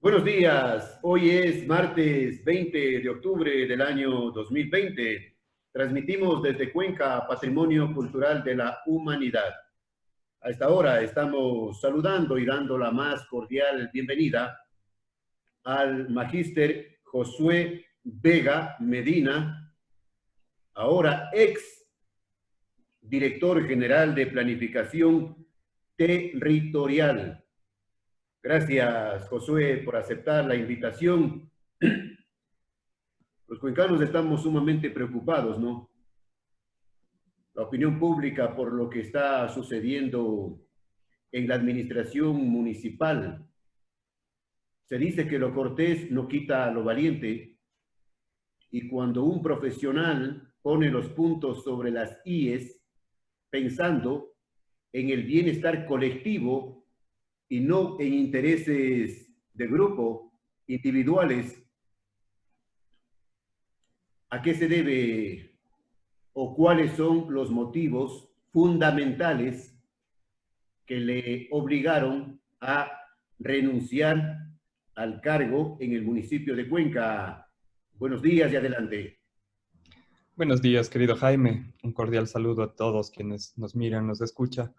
Buenos días, hoy es martes 20 de octubre del año 2020. Transmitimos desde Cuenca, Patrimonio Cultural de la Humanidad. A esta hora estamos saludando y dando la más cordial bienvenida al magíster Josué Vega Medina, ahora ex director general de Planificación Territorial. Gracias, Josué, por aceptar la invitación. Los cuencanos estamos sumamente preocupados, ¿no? La opinión pública por lo que está sucediendo en la administración municipal. Se dice que lo cortés no quita lo valiente, y cuando un profesional pone los puntos sobre las IES pensando en el bienestar colectivo y no en intereses de grupo, individuales, ¿a qué se debe o cuáles son los motivos fundamentales que le obligaron a renunciar al cargo en el municipio de Cuenca? Buenos días y adelante. Buenos días, querido Jaime. Un cordial saludo a todos quienes nos miran, nos escuchan.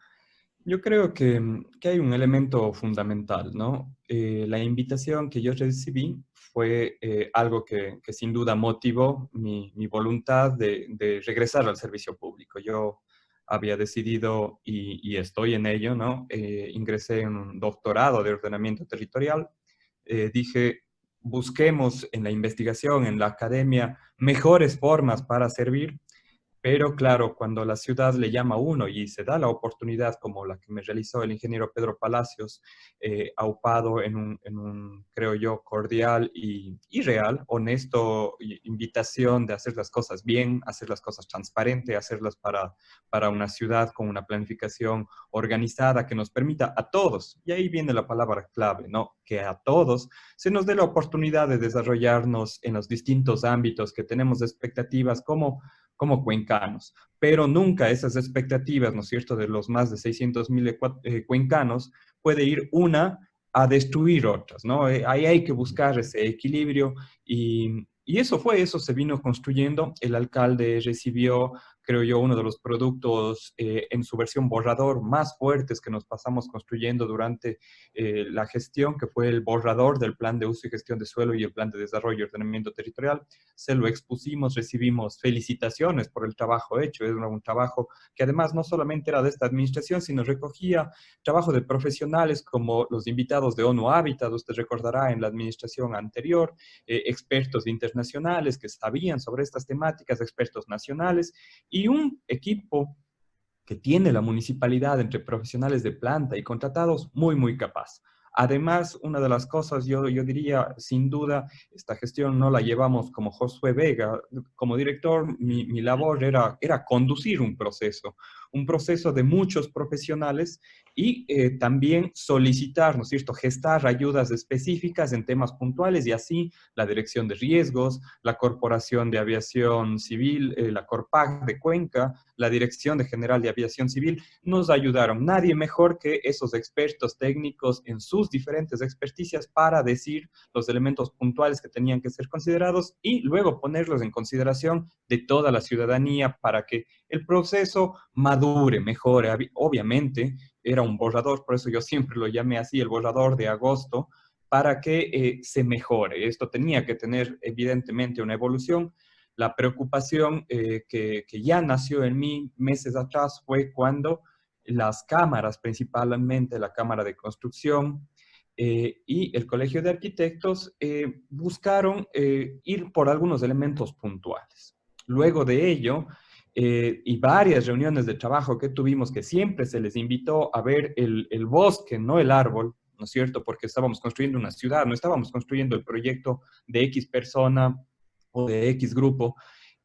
Yo creo que hay un elemento fundamental, ¿no? La invitación que yo recibí fue algo que sin duda motivó mi voluntad de regresar al servicio público. Yo había decidido, y estoy en ello, ¿no? Ingresé en un doctorado de ordenamiento territorial. Dije, busquemos en la investigación, en la academia, mejores formas para servir. Pero claro, cuando la ciudad le llama a uno y se da la oportunidad como la que me realizó el ingeniero Pedro Palacios, aupado creo yo, cordial y real, honesto invitación de hacer las cosas bien, hacer las cosas transparentes, hacerlas para una ciudad con una planificación organizada que nos permita a todos, y ahí viene la palabra clave, ¿no? Que a todos se nos dé la oportunidad de desarrollarnos en los distintos ámbitos que tenemos expectativas como cuencanos, pero nunca esas expectativas, ¿no es cierto?, de los más de 600.000 cuencanos, puede ir una a destruir otras, ¿no? Ahí hay que buscar ese equilibrio y eso se vino construyendo. El alcalde recibió, creo yo, uno de los productos en su versión borrador más fuertes que nos pasamos construyendo durante la gestión, que fue el borrador del plan de uso y gestión de suelo y el plan de desarrollo y ordenamiento territorial. Se lo expusimos, recibimos felicitaciones por el trabajo hecho. Era un trabajo que además no solamente era de esta administración, sino recogía trabajo de profesionales como los invitados de ONU Habitat, usted recordará, en la administración anterior, expertos internacionales que sabían sobre estas temáticas, expertos nacionales, y un equipo que tiene la municipalidad entre profesionales de planta y contratados muy capaz. Además, una de las cosas, yo diría, sin duda, esta gestión no la llevamos como Josué Vega. Como director, mi labor era conducir un proceso de muchos profesionales y también solicitar, ¿no es cierto?, gestar ayudas específicas en temas puntuales, y así la Dirección de Riesgos, la Corporación de Aviación Civil, la Corpac de Cuenca, la Dirección General de Aviación Civil, nos ayudaron. Nadie mejor que esos expertos técnicos en sus diferentes experticias para decir los elementos puntuales que tenían que ser considerados y luego ponerlos en consideración de toda la ciudadanía para que el proceso madure, mejore. Obviamente era un borrador, por eso yo siempre lo llamé así, el borrador de agosto, para que se mejore. Esto tenía que tener evidentemente una evolución. La preocupación que ya nació en mí meses atrás fue cuando las cámaras, principalmente la Cámara de Construcción y el Colegio de Arquitectos, buscaron ir por algunos elementos puntuales. Luego de ello, y varias reuniones de trabajo que tuvimos, que siempre se les invitó a ver el bosque, no el árbol, ¿no es cierto? Porque estábamos construyendo una ciudad, no estábamos construyendo el proyecto de X persona o de X grupo.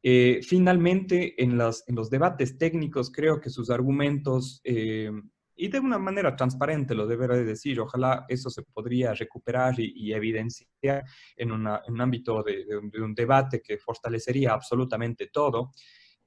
Finalmente, en los debates técnicos, creo que sus argumentos, y de una manera transparente lo deberé decir, ojalá eso se podría recuperar y evidenciar en un ámbito de un debate que fortalecería absolutamente todo,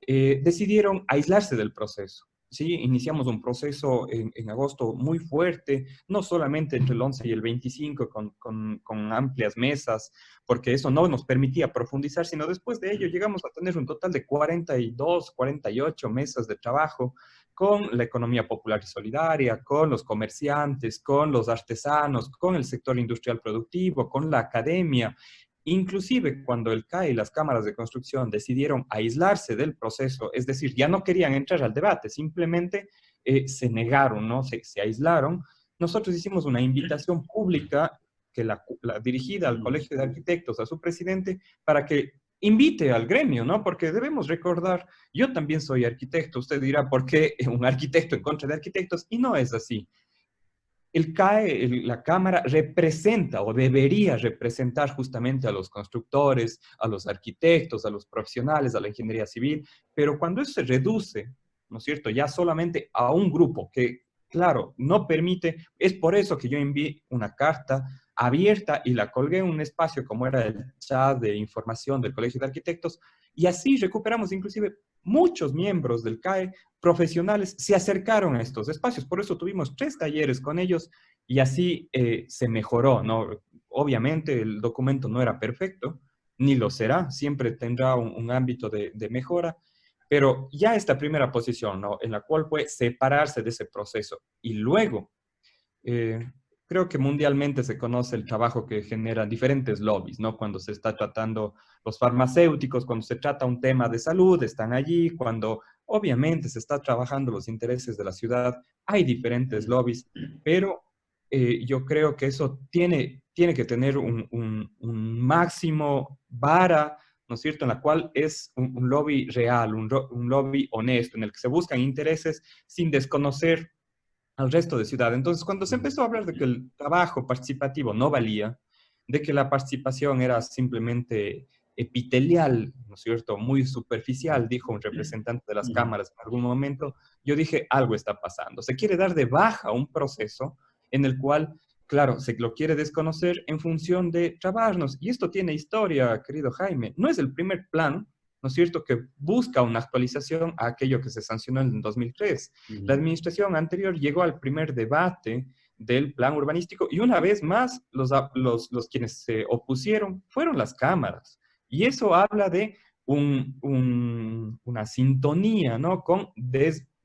decidieron aislarse del proceso. ¿sí? Iniciamos un proceso en agosto muy fuerte, no solamente entre el 11 y el 25 con amplias mesas, porque eso no nos permitía profundizar, sino después de ello llegamos a tener un total de 42, 48 mesas de trabajo con la economía popular y solidaria, con los comerciantes, con los artesanos, con el sector industrial productivo, con la academia. Inclusive cuando el CAE y las cámaras de construcción decidieron aislarse del proceso, es decir, ya no querían entrar al debate, simplemente se negaron, ¿no? Se aislaron. Nosotros hicimos una invitación pública que la dirigida al Colegio de Arquitectos, a su presidente, para que invite al gremio, ¿no? Porque debemos recordar, yo también soy arquitecto, usted dirá, ¿por qué un arquitecto en contra de arquitectos? Y no es así. El CAE, la Cámara, representa o debería representar justamente a los constructores, a los arquitectos, a los profesionales, a la ingeniería civil, pero cuando eso se reduce, ¿no es cierto?, ya solamente a un grupo que, claro, no permite, es por eso que yo envié una carta abierta y la colgué en un espacio como era el chat de información del Colegio de Arquitectos, y así recuperamos inclusive muchos miembros del CAE profesionales se acercaron a estos espacios. Por eso tuvimos 3 talleres con ellos y así se mejoró, ¿no? Obviamente el documento no era perfecto, ni lo será, siempre tendrá un ámbito de mejora, pero ya esta primera posición, ¿no? En la cual fue separarse de ese proceso y luego eh, creo que mundialmente se conoce el trabajo que generan diferentes lobbies, ¿no? Cuando se está tratando los farmacéuticos, cuando se trata un tema de salud, están allí, cuando obviamente se está trabajando los intereses de la ciudad, hay diferentes lobbies, pero yo creo que eso tiene que tener un máximo vara, ¿no es cierto?, en la cual es un lobby real, un lobby honesto, en el que se buscan intereses sin desconocer al resto de ciudad. Entonces, cuando se empezó a hablar de que el trabajo participativo no valía, de que la participación era simplemente epitelial, ¿no es cierto?, muy superficial, dijo un representante de las cámaras en algún momento, yo dije, algo está pasando. Se quiere dar de baja un proceso en el cual, claro, se lo quiere desconocer en función de trabarnos. Y esto tiene historia, querido Jaime. No es el primer plan, ¿no es cierto?, que busca una actualización a aquello que se sancionó en 2003. La administración anterior llegó al primer debate del plan urbanístico y una vez más los quienes se opusieron fueron las cámaras. Y eso habla de una sintonía, ¿no?, con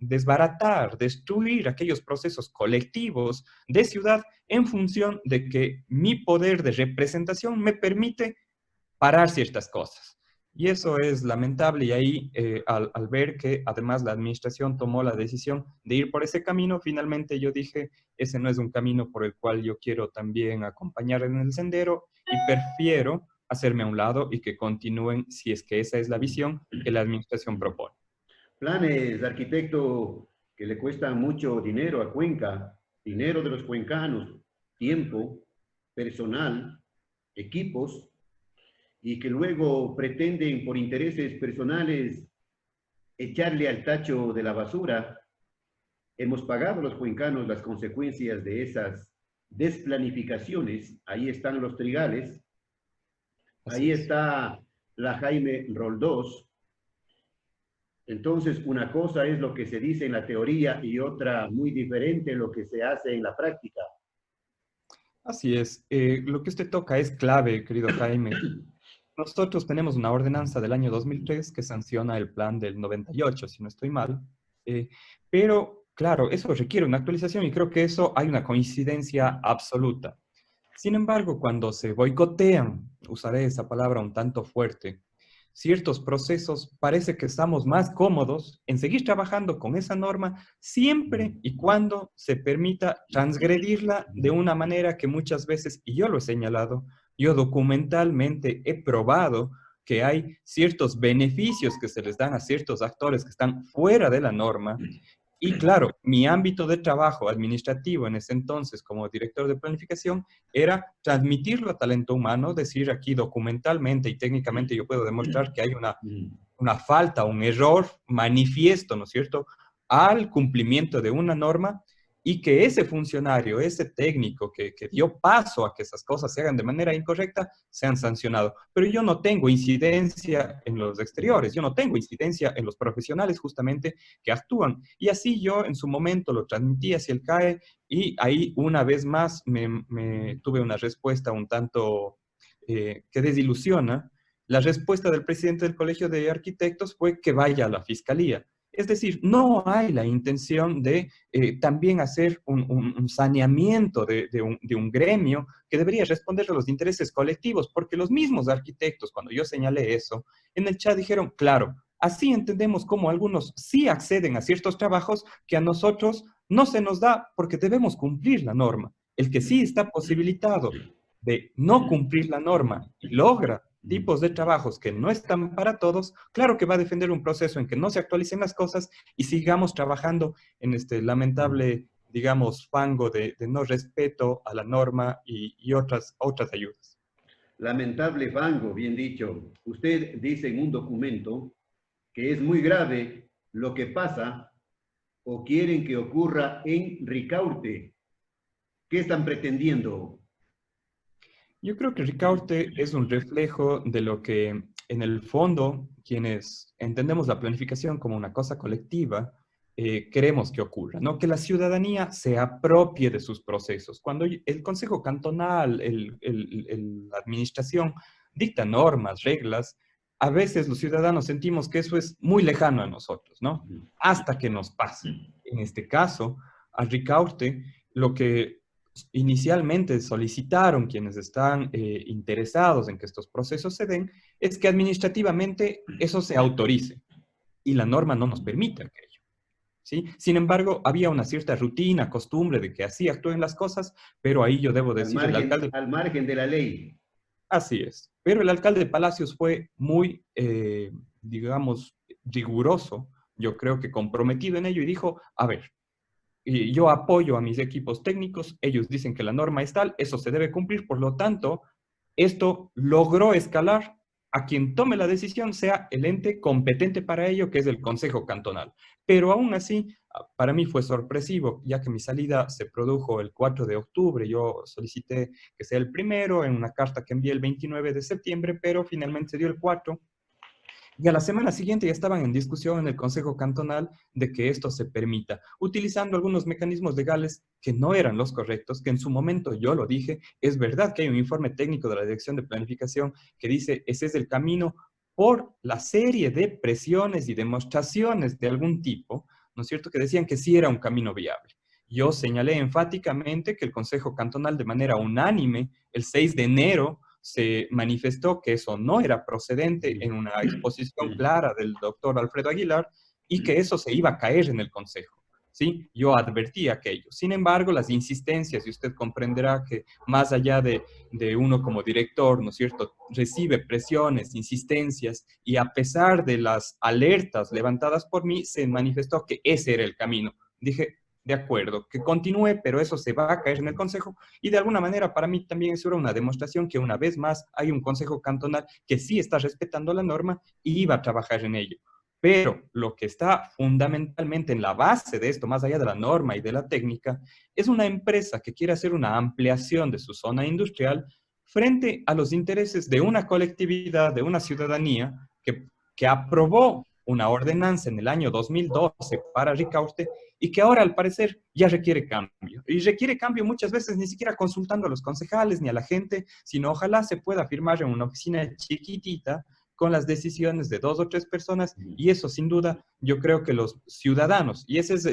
desbaratar, destruir aquellos procesos colectivos de ciudad en función de que mi poder de representación me permite parar ciertas cosas. Y eso es lamentable y ahí al ver que además la administración tomó la decisión de ir por ese camino, finalmente yo dije, ese no es un camino por el cual yo quiero también acompañar en el sendero y prefiero hacerme a un lado y que continúen si es que esa es la visión que la administración propone. Planes, arquitecto, que le cuestan mucho dinero a Cuenca, dinero de los cuencanos, tiempo, personal, equipos, y que luego pretenden por intereses personales echarle al tacho de la basura. Hemos pagado los cuencanos las consecuencias de esas desplanificaciones. Ahí están los trigales, ahí está la Jaime Roldós. Entonces, una cosa es lo que se dice en la teoría y otra muy diferente lo que se hace en la práctica. Así es. Lo que usted toca es clave, querido Jaime. Nosotros tenemos una ordenanza del año 2003 que sanciona el plan del 98, si no estoy mal, pero claro, eso requiere una actualización y creo que eso hay una coincidencia absoluta. Sin embargo, cuando se boicotean, usaré esa palabra un tanto fuerte, ciertos procesos, parece que estamos más cómodos en seguir trabajando con esa norma siempre y cuando se permita transgredirla de una manera que muchas veces, y yo lo he señalado, yo documentalmente he probado que hay ciertos beneficios que se les dan a ciertos actores que están fuera de la norma. Y claro, mi ámbito de trabajo administrativo en ese entonces como director de planificación era transmitirlo a talento humano, decir aquí documentalmente y técnicamente yo puedo demostrar que hay una falta, un error manifiesto, ¿no es cierto?, al cumplimiento de una norma y que ese funcionario, ese técnico que dio paso a que esas cosas se hagan de manera incorrecta, sean sancionados. Pero yo no tengo incidencia en los exteriores, yo no tengo incidencia en los profesionales justamente que actúan. Y así yo en su momento lo transmití hacia el CAE y ahí una vez más me tuve una respuesta un tanto que desilusiona. La respuesta del presidente del Colegio de Arquitectos fue que vaya a la fiscalía. Es decir, no hay la intención de también hacer un saneamiento de un gremio que debería responder a los intereses colectivos, porque los mismos arquitectos, cuando yo señalé eso, en el chat dijeron, claro, así entendemos cómo algunos sí acceden a ciertos trabajos que a nosotros no se nos da porque debemos cumplir la norma. El que sí está posibilitado de no cumplir la norma y logra tipos de trabajos que no están para todos, claro que va a defender un proceso en que no se actualicen las cosas y sigamos trabajando en este lamentable, digamos, fango de no respeto a la norma y otras ayudas. Lamentable fango, bien dicho. Usted dice en un documento que es muy grave lo que pasa o quieren que ocurra en Ricaurte. ¿Qué están pretendiendo? Yo creo que Ricaurte es un reflejo de lo que en el fondo quienes entendemos la planificación como una cosa colectiva, queremos que ocurra, ¿no? Que la ciudadanía se apropie de sus procesos. Cuando el Consejo Cantonal, la administración dicta normas, reglas, a veces los ciudadanos sentimos que eso es muy lejano a nosotros, ¿no? Hasta que nos pase. En este caso, a Ricaurte, lo que inicialmente solicitaron quienes están interesados en que estos procesos se den, es que administrativamente eso se autorice y la norma no nos permite aquello. ¿Sí? Sin embargo, había una cierta rutina, costumbre de que así actúen las cosas, pero ahí yo debo decir, el alcalde... Al margen de la ley. Así es. Pero el alcalde de Palacios fue muy, digamos, riguroso, yo creo que comprometido en ello y dijo, a ver, y yo apoyo a mis equipos técnicos, ellos dicen que la norma es tal, eso se debe cumplir, por lo tanto, esto logró escalar a quien tome la decisión sea el ente competente para ello, que es el Consejo Cantonal. Pero aún así, para mí fue sorpresivo, ya que mi salida se produjo el 4 de octubre, yo solicité que sea el primero en una carta que envié el 29 de septiembre, pero finalmente se dio el 4, y a la semana siguiente ya estaban en discusión en el Consejo Cantonal de que esto se permita, utilizando algunos mecanismos legales que no eran los correctos, que en su momento yo lo dije. Es verdad que hay un informe técnico de la Dirección de Planificación que dice ese es el camino por la serie de presiones y demostraciones de algún tipo, ¿no es cierto?, que decían que sí era un camino viable. Yo señalé enfáticamente que el Consejo Cantonal de manera unánime, el 6 de enero, se manifestó que eso no era procedente en una exposición clara del doctor Alfredo Aguilar y que eso se iba a caer en el Consejo. ¿Sí? Yo advertí aquello. Sin embargo, las insistencias, y usted comprenderá que más allá de uno como director, ¿no es cierto?, recibe presiones, insistencias, y a pesar de las alertas levantadas por mí, se manifestó que ese era el camino. Dije, de acuerdo, que continúe, pero eso se va a caer en el Consejo. Y de alguna manera para mí también eso era una demostración que una vez más hay un Consejo Cantonal que sí está respetando la norma y iba a trabajar en ello. Pero lo que está fundamentalmente en la base de esto, más allá de la norma y de la técnica, es una empresa que quiere hacer una ampliación de su zona industrial frente a los intereses de una colectividad, de una ciudadanía que aprobó una ordenanza en el año 2012 para Ricaurte y que ahora al parecer ya requiere cambio. Y requiere cambio muchas veces ni siquiera consultando a los concejales ni a la gente, sino ojalá se pueda firmar en una oficina chiquitita con las decisiones de 2 o 3 personas, y eso sin duda yo creo que los ciudadanos, y esa es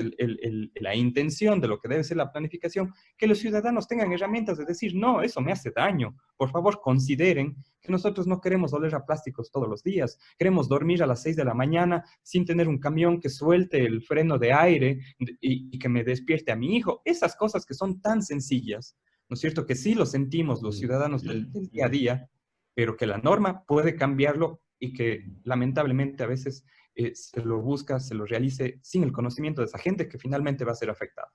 la intención de lo que debe ser la planificación, que los ciudadanos tengan herramientas de decir, no, eso me hace daño, por favor consideren que nosotros no queremos oler a plásticos todos los días, queremos dormir a las 6 de la mañana sin tener un camión que suelte el freno de aire y que me despierte a mi hijo, esas cosas que son tan sencillas, ¿no es cierto? Que sí lo sentimos los ciudadanos del día a día, pero que la norma puede cambiarlo y que lamentablemente a veces se lo busca, se lo realice sin el conocimiento de esa gente que finalmente va a ser afectada.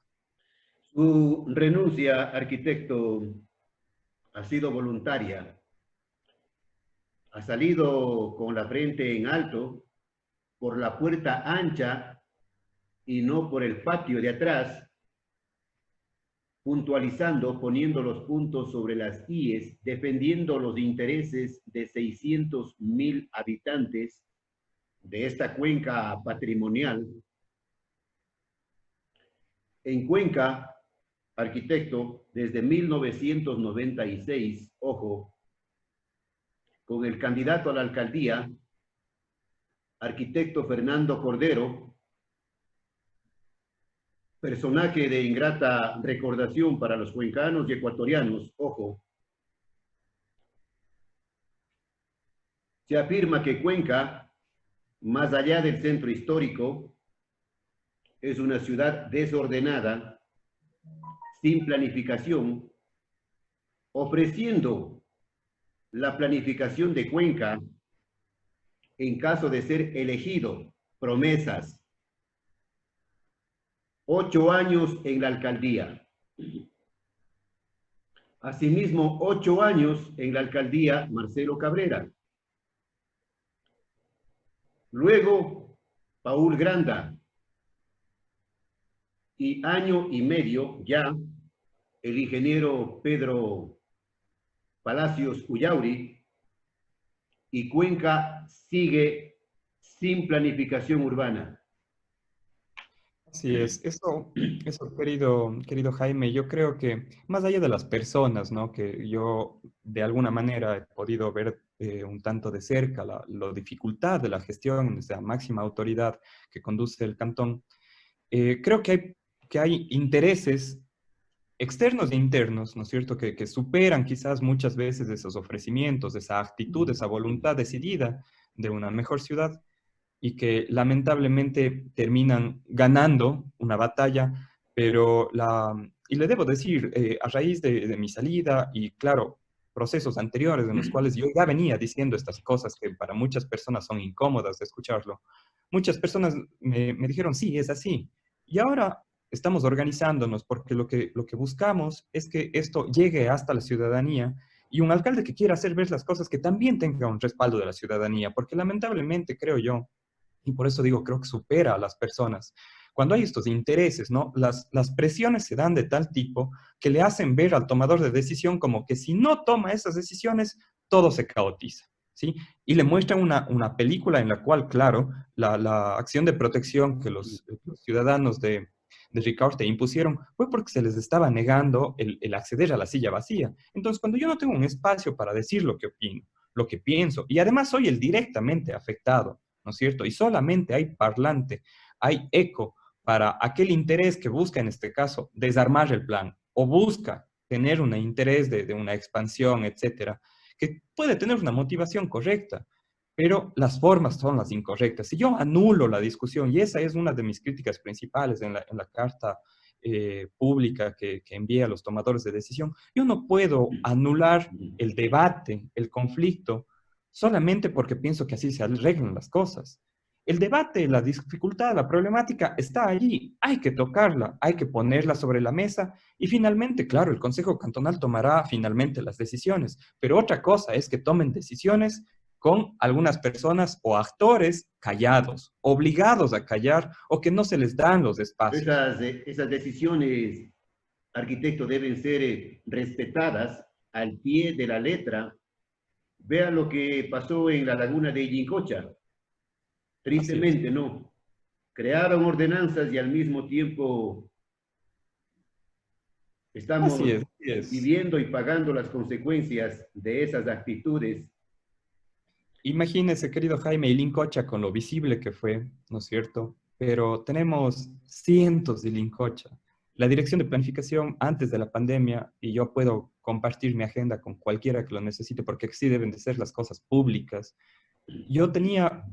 Su renuncia, arquitecto, ha sido voluntaria. Ha salido con la frente en alto, por la puerta ancha y no por el patio de atrás, puntualizando, poniendo los puntos sobre las IES, defendiendo los intereses de 600.000 habitantes de esta cuenca patrimonial. En Cuenca, arquitecto, desde 1996, ojo, con el candidato a la alcaldía, arquitecto Fernando Cordero, personaje de ingrata recordación para los cuencanos y ecuatorianos, ojo, se afirma que Cuenca, más allá del centro histórico, es una ciudad desordenada, sin planificación, ofreciendo la planificación de Cuenca en caso de ser elegido, promesas, 8 años en la alcaldía. Asimismo, 8 años en la alcaldía Marcelo Cabrera. Luego, Paul Granda. Y año y medio ya, el ingeniero Pedro Palacios Ullauri, y Cuenca sigue sin planificación urbana. Así es, eso querido Jaime, yo creo que más allá de las personas, ¿no? Que yo de alguna manera he podido ver un tanto de cerca la dificultad de la gestión, de esa máxima autoridad que conduce el cantón, creo que hay intereses externos e internos, ¿no es cierto?, que superan quizás muchas veces esos ofrecimientos, esa actitud, esa voluntad decidida de una mejor ciudad y que lamentablemente terminan ganando una batalla, pero y le debo decir, a raíz de mi salida y claro, procesos anteriores en los cuales yo ya venía diciendo estas cosas que para muchas personas son incómodas de escucharlo, muchas personas me dijeron, sí, es así. Y ahora estamos organizándonos porque lo que buscamos es que esto llegue hasta la ciudadanía y un alcalde que quiera hacer ver las cosas que también tenga un respaldo de la ciudadanía, porque lamentablemente creo yo, y por eso digo, creo que supera a las personas. Cuando hay estos intereses, ¿no? Las presiones se dan de tal tipo que le hacen ver al tomador de decisión como que si no toma esas decisiones, todo se caotiza, ¿sí? Y le muestran una película en la cual, claro, la acción de protección que los ciudadanos de Ricaurte impusieron fue porque se les estaba negando el acceder a la silla vacía. Entonces, cuando yo no tengo un espacio para decir lo que opino, lo que pienso, y además soy el directamente afectado, ¿no es cierto? Y solamente hay parlante, hay eco para aquel interés que busca, en este caso, desarmar el plan o busca tener un interés de una expansión, etcétera, que puede tener una motivación correcta, pero las formas son las incorrectas. Si yo anulo la discusión, y esa es una de mis críticas principales en la carta pública que envía a los tomadores de decisión, yo no puedo anular el debate, el conflicto, solamente porque pienso que así se arreglan las cosas. El debate, la dificultad, la problemática está allí, hay que tocarla, hay que ponerla sobre la mesa y finalmente, claro, el Consejo Cantonal tomará finalmente las decisiones, pero otra cosa es que tomen decisiones con algunas personas o actores callados, obligados a callar o que no se les dan los espacios. Esas decisiones, arquitecto, deben ser respetadas al pie de la letra. Vea lo que pasó en la laguna de Yincocha. Tristemente, no. Crearon ordenanzas y al mismo tiempo estamos Así es. viviendo y pagando las consecuencias de esas actitudes. Imagínese, querido Jaime, y Lincocha con lo visible que fue, ¿no es cierto? Pero tenemos cientos de Lincocha. La dirección de planificación antes de la pandemia, y yo puedo compartir mi agenda con cualquiera que lo necesite, porque sí deben de ser las cosas públicas. Yo tenía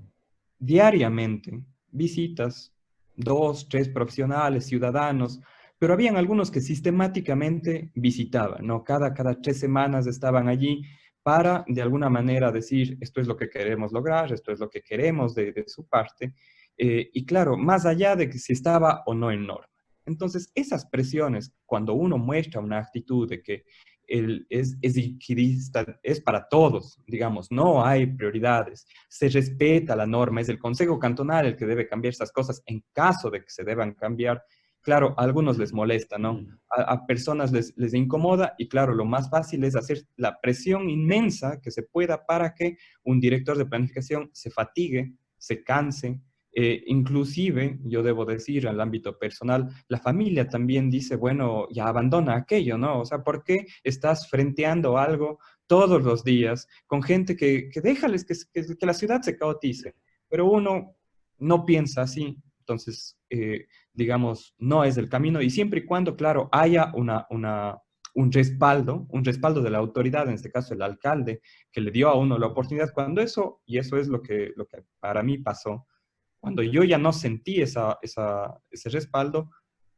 diariamente visitas, 2, 3 profesionales, ciudadanos, pero habían algunos que sistemáticamente visitaban, ¿no? Cada 3 semanas estaban allí para, de alguna manera, decir, esto es lo que queremos lograr, esto es lo que queremos de su parte, y claro, más allá de que si estaba o no en norma. Entonces, esas presiones, cuando uno muestra una actitud de que es equidista, es para todos, digamos, no hay prioridades, se respeta la norma, es el Consejo Cantonal el que debe cambiar esas cosas en caso de que se deban cambiar. claro, a algunos les molesta, ¿no? A personas les incomoda y claro, lo más fácil es hacer la presión inmensa que se pueda para que un director de planificación se fatigue, se canse. Inclusive, yo debo decir, en el ámbito personal, la familia también dice, bueno, ya abandona aquello, ¿no? O sea, ¿por qué estás frenteando algo todos los días con gente que déjales que la ciudad se caotice? Pero uno no piensa así, entonces, digamos, no es el camino y siempre y cuando, claro, haya un respaldo de la autoridad, en este caso el alcalde, que le dio a uno la oportunidad, cuando eso, y eso es lo que para mí pasó, cuando yo ya no sentí ese respaldo,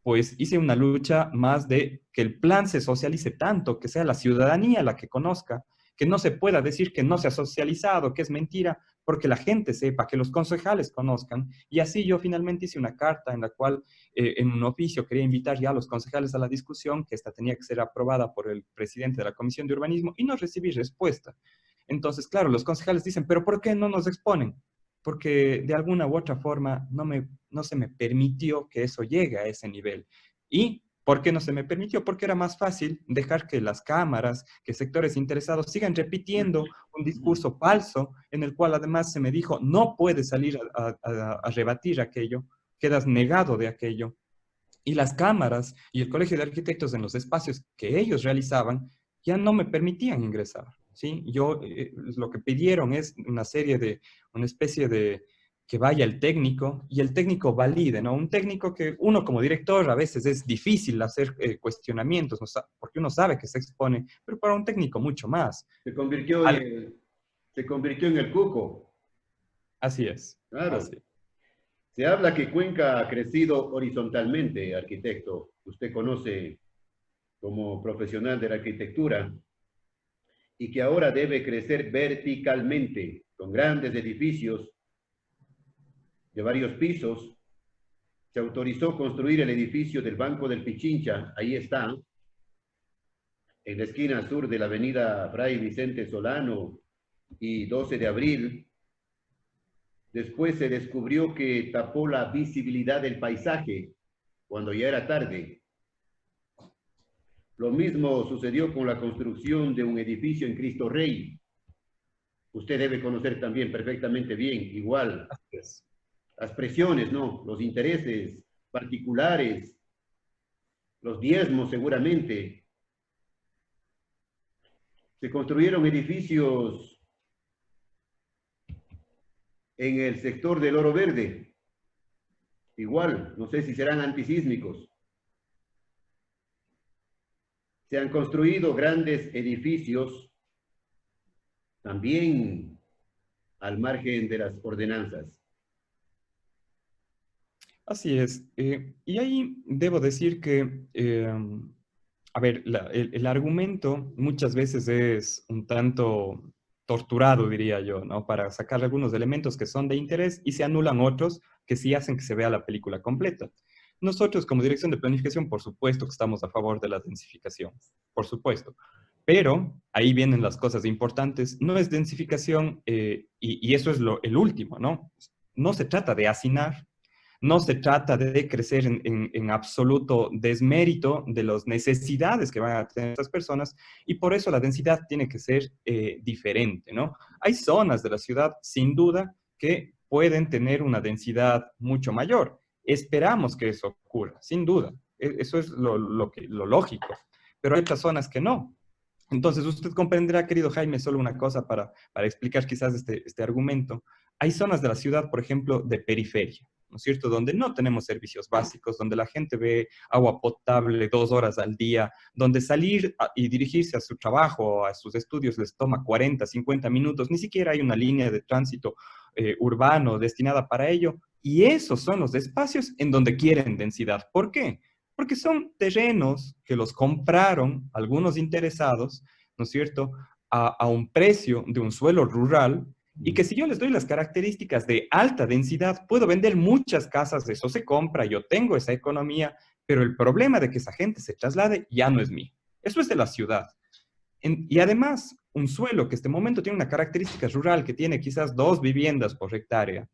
pues hice una lucha más de que el plan se socialice tanto, que sea la ciudadanía la que conozca, que no se pueda decir que no se ha socializado, que es mentira, porque la gente sepa, que los concejales conozcan. Y así yo finalmente hice una carta en la cual en un oficio quería invitar ya a los concejales a la discusión, que esta tenía que ser aprobada por el presidente de la Comisión de Urbanismo, y no recibí respuesta. Entonces, claro, los concejales dicen, pero ¿por qué no nos exponen? Porque de alguna u otra forma no se me permitió que eso llegue a ese nivel. ¿Y por qué no se me permitió? Porque era más fácil dejar que las cámaras, que sectores interesados sigan repitiendo un discurso falso en el cual además se me dijo, no puedes salir a rebatir aquello, quedas negado de aquello. Y las cámaras y el Colegio de Arquitectos en los espacios que ellos realizaban ya no me permitían ingresar, ¿sí? Yo, lo que pidieron es una especie de que vaya el técnico y el técnico valide, ¿no? Un técnico que uno como director a veces es difícil hacer cuestionamientos, ¿no? Porque uno sabe que se expone, pero para un técnico mucho más. Se convirtió Al- se convirtió en el cuco. Así es, Claro. así es. Se habla que Cuenca ha crecido horizontalmente, arquitecto. Usted conoce como profesional de la arquitectura y que ahora debe crecer verticalmente con grandes edificios de varios pisos. Se autorizó construir el edificio del Banco del Pichincha, ahí está, en la esquina sur de la avenida Fray Vicente Solano y 12 de abril. Después se descubrió que tapó la visibilidad del paisaje cuando ya era tarde. Lo mismo sucedió con la construcción de un edificio en Cristo Rey. Usted debe conocer también perfectamente bien, igual, Así es. las presiones, ¿no? Los intereses particulares, los diezmos seguramente. Se construyeron edificios en el sector del Oro Verde, igual, no sé si serán antisísmicos. Se han construido grandes edificios también al margen de las ordenanzas. Así es. Y ahí debo decir que, a ver, el argumento muchas veces es un tanto torturado, diría yo, ¿no? Para sacar algunos elementos que son de interés y se anulan otros que sí hacen que se vea la película completa. Nosotros, como dirección de planificación, por supuesto que estamos a favor de la densificación, por supuesto. Pero ahí vienen las cosas importantes. No es densificación, y eso es el último, ¿no? No se trata de hacinar, no se trata de crecer en absoluto desmérito de las necesidades que van a tener estas personas y por eso la densidad tiene que ser diferente, ¿no? Hay zonas de la ciudad, sin duda, que pueden tener una densidad mucho mayor. Esperamos que eso ocurra, sin duda. Eso es lo lógico. Pero hay otras zonas que no. Entonces, usted comprenderá, querido Jaime, solo una cosa para explicar quizás este argumento. Hay zonas de la ciudad, por ejemplo, de periferia, ¿no es cierto? Donde no tenemos servicios básicos, donde la gente ve agua potable 2 horas al día, donde salir y dirigirse a su trabajo o a sus estudios les toma 40, 50 minutos, ni siquiera hay una línea de tránsito urbano destinada para ello. Y esos son los espacios en donde quieren densidad. ¿Por qué? Porque son terrenos que los compraron algunos interesados, ¿no es cierto?, a un precio de un suelo rural y que si yo les doy las características de alta densidad, puedo vender muchas casas, eso se compra, yo tengo esa economía, pero el problema de que esa gente se traslade ya no es mío. Eso es de la ciudad. Y además, un suelo que este momento tiene una característica rural, que tiene quizás 2 viviendas por hectárea,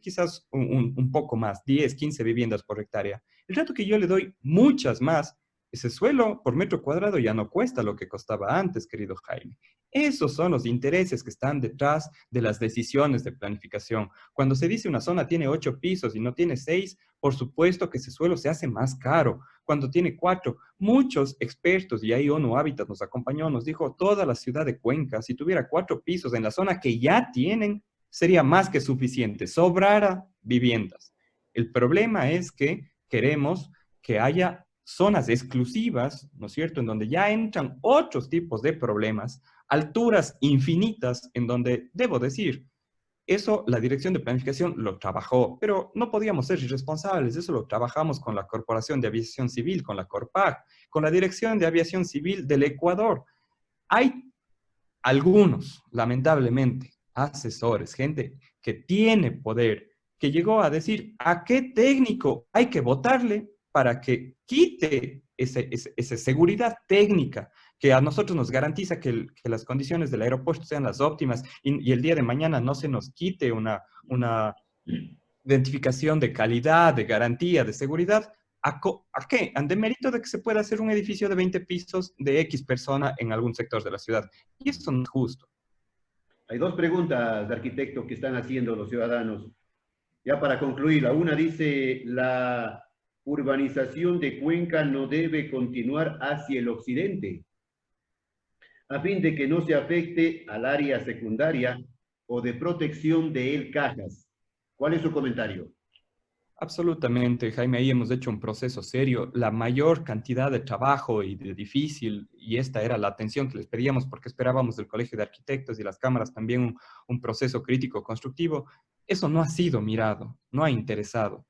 quizás un poco más, 10, 15 viviendas por hectárea. El rato que yo le doy muchas más, ese suelo por metro cuadrado ya no cuesta lo que costaba antes, querido Jaime. Esos son los intereses que están detrás de las decisiones de planificación. Cuando se dice una zona tiene 8 pisos y no tiene 6, por supuesto que ese suelo se hace más caro. Cuando tiene 4, muchos expertos, y ahí ONU Habitat nos acompañó, nos dijo, toda la ciudad de Cuenca, si tuviera 4 pisos en la zona que ya tienen, sería más que suficiente, sobrara viviendas. El problema es que queremos que haya zonas exclusivas, ¿no es cierto?, en donde ya entran otros tipos de problemas, alturas infinitas, en donde, debo decir, eso la Dirección de Planificación lo trabajó, pero no podíamos ser irresponsables, eso lo trabajamos con la Corporación de Aviación Civil, con la CORPAC, con la Dirección de Aviación Civil del Ecuador. Hay algunos, lamentablemente, asesores, gente que tiene poder, que llegó a decir a qué técnico hay que votarle para que quite esa seguridad técnica que a nosotros nos garantiza que las condiciones del aeropuerto sean las óptimas y el día de mañana no se nos quite una identificación de calidad, de garantía, de seguridad. ¿A qué? ¿En demérito de que se pueda hacer un edificio de 20 pisos de X persona en algún sector de la ciudad? Y eso no es justo. Hay dos preguntas de arquitecto que están haciendo los ciudadanos. Ya para concluir, la una dice, la urbanización de Cuenca no debe continuar hacia el occidente, a fin de que no se afecte al área secundaria o de protección de El Cajas. ¿Cuál es su comentario? Absolutamente, Jaime, ahí hemos hecho un proceso serio. La mayor cantidad de trabajo y de difícil, y esta era la atención que les pedíamos porque esperábamos del Colegio de Arquitectos y las cámaras también un proceso crítico constructivo, eso no ha sido mirado, no ha interesado.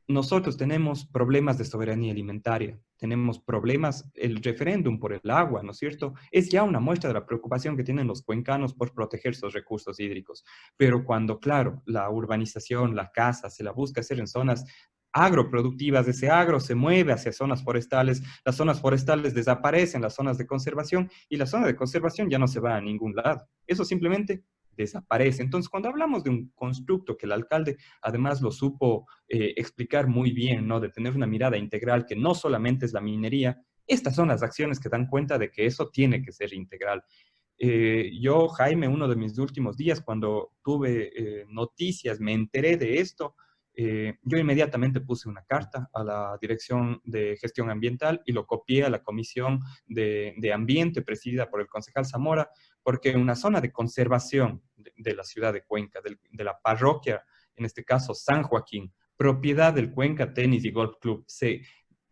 Nosotros tenemos problemas de soberanía alimentaria, tenemos problemas, el referéndum por el agua, ¿no es cierto? Es ya una muestra de la preocupación que tienen los cuencanos por proteger sus recursos hídricos. Pero cuando, claro, la urbanización, la casa, se la busca hacer en zonas agroproductivas, ese agro se mueve hacia zonas forestales, las zonas forestales desaparecen, las zonas de conservación, y la zona de conservación ya no se va a ningún lado. Eso simplemente desaparece. Entonces, cuando hablamos de un constructo que el alcalde además lo supo explicar muy bien, ¿no? De tener una mirada integral que no solamente es la minería, estas son las acciones que dan cuenta de que eso tiene que ser integral. Yo, Jaime, uno de mis últimos días, cuando tuve noticias, me enteré de esto, yo inmediatamente puse una carta a la Dirección de Gestión Ambiental y lo copié a la Comisión de Ambiente presidida por el concejal Zamora, porque una zona de conservación de la ciudad de Cuenca, de la parroquia, en este caso San Joaquín, propiedad del Cuenca Tenis y Golf Club, se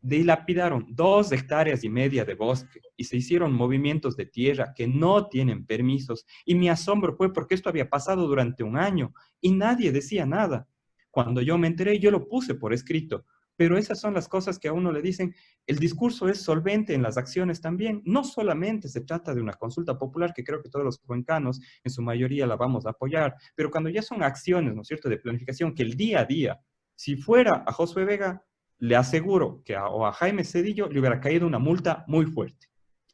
dilapidaron 2,5 hectáreas de bosque y se hicieron movimientos de tierra que no tienen permisos. Y mi asombro fue porque esto había pasado durante un año y nadie decía nada. Cuando yo me enteré, yo lo puse por escrito. Pero esas son las cosas que a uno le dicen, el discurso es solvente en las acciones también. No solamente se trata de una consulta popular, que creo que todos los cuencanos en su mayoría la vamos a apoyar, pero cuando ya son acciones, ¿no es cierto?, de planificación, que el día a día, si fuera a Josué Vega, le aseguro que o a Jaime Cedillo le hubiera caído una multa muy fuerte.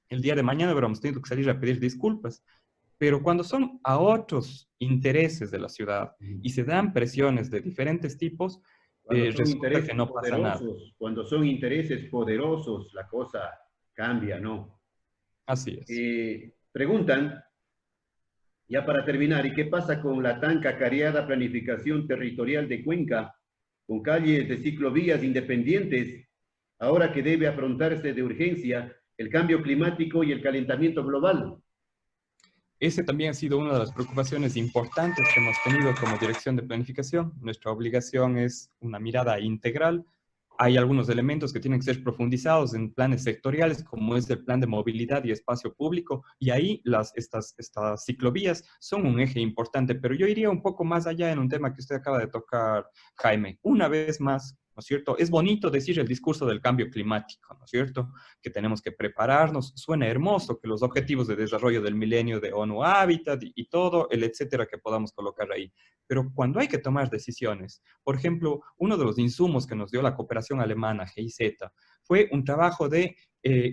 El día de mañana hubiéramos tenido que salir a pedir disculpas. Pero cuando son a otros intereses de la ciudad y se dan presiones de diferentes tipos, Cuando son resulta que intereses no pasa nada. cuando son intereses poderosos, la cosa cambia, ¿no? Así es. Preguntan, ya para terminar, ¿y qué pasa con la tan cacareada planificación territorial de Cuenca, con calles de ciclovías independientes, ahora que debe afrontarse de urgencia el cambio climático y el calentamiento global? Ese también ha sido una de las preocupaciones importantes que hemos tenido como dirección de planificación. Nuestra obligación es una mirada integral. Hay algunos elementos que tienen que ser profundizados en planes sectoriales, como es el plan de movilidad y espacio público, y ahí estas ciclovías son un eje importante, pero yo iría un poco más allá en un tema que usted acaba de tocar, Jaime. Una vez más, ¿no es cierto? Es bonito decir el discurso del cambio climático, ¿no es cierto? Que tenemos que prepararnos. Suena hermoso que los objetivos de desarrollo del milenio de ONU Habitat y todo, el etcétera que podamos colocar ahí. Pero cuando hay que tomar decisiones, por ejemplo, uno de los insumos que nos dio la cooperación alemana, GIZ, fue un trabajo de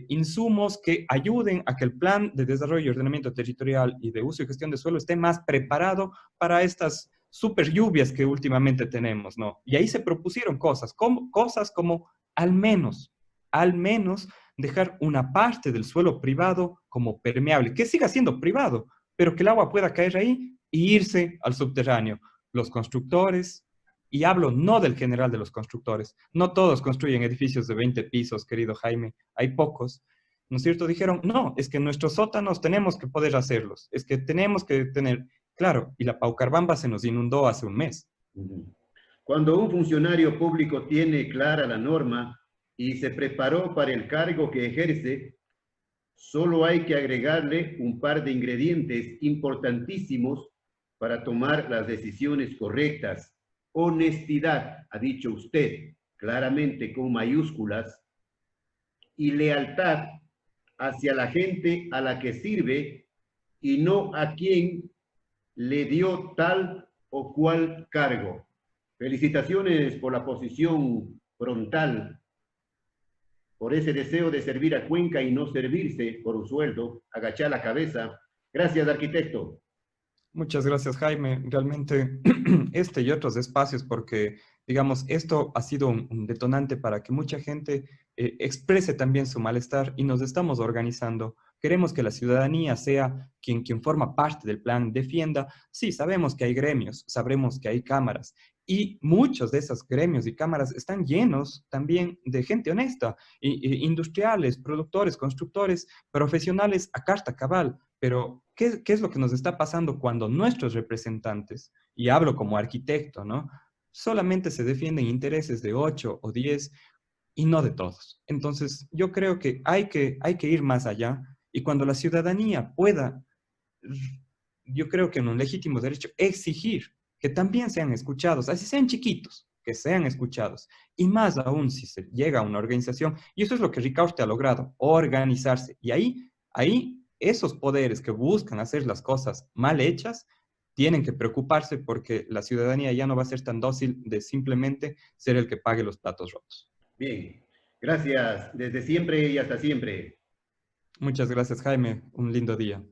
insumos que ayuden a que el plan de desarrollo y ordenamiento territorial y de uso y gestión de suelo esté más preparado para estas super lluvias que últimamente tenemos, ¿no? Y ahí se propusieron cosas como al menos dejar una parte del suelo privado como permeable, que siga siendo privado, pero que el agua pueda caer ahí e irse al subterráneo. Los constructores, y hablo no del general de los constructores, no todos construyen edificios de 20 pisos, querido Jaime, hay pocos, ¿no es cierto? Dijeron, no, es que nuestros sótanos tenemos que poder hacerlos, es que tenemos que tener, claro, y la Paucarbamba se nos inundó hace un mes. Ujú. Cuando un funcionario público tiene clara la norma y se preparó para el cargo que ejerce, solo hay que agregarle un par de ingredientes importantísimos para tomar las decisiones correctas. Honestidad, ha dicho usted, claramente con mayúsculas, y lealtad hacia la gente a la que sirve y no a quien le dio tal o cual cargo. Felicitaciones por la posición frontal, por ese deseo de servir a Cuenca y no servirse por un sueldo, agachar la cabeza. Gracias, arquitecto. Muchas gracias, Jaime. Realmente este y otros espacios, porque, digamos, esto ha sido un detonante para que mucha gente exprese también su malestar y nos estamos organizando. Queremos que la ciudadanía sea quien forma parte del plan, defienda. Sí, sabemos que hay gremios, sabremos que hay cámaras y muchos de esos gremios y cámaras están llenos también de gente honesta, industriales, productores, constructores, profesionales a carta cabal. Pero, ¿qué es lo que nos está pasando cuando nuestros representantes, y hablo como arquitecto, ¿no? Solamente se defienden intereses de 8 o 10 y no de todos. Entonces, yo creo que hay que ir más allá y cuando la ciudadanía pueda, yo creo que en un legítimo derecho, exigir que también sean escuchados, así sean chiquitos, que sean escuchados. Y más aún si se llega a una organización, y eso es lo que Ricaurte ha logrado, organizarse. Y ahí esos poderes que buscan hacer las cosas mal hechas, tienen que preocuparse porque la ciudadanía ya no va a ser tan dócil de simplemente ser el que pague los platos rotos. Bien, gracias desde siempre y hasta siempre. Muchas gracias, Jaime. Un lindo día.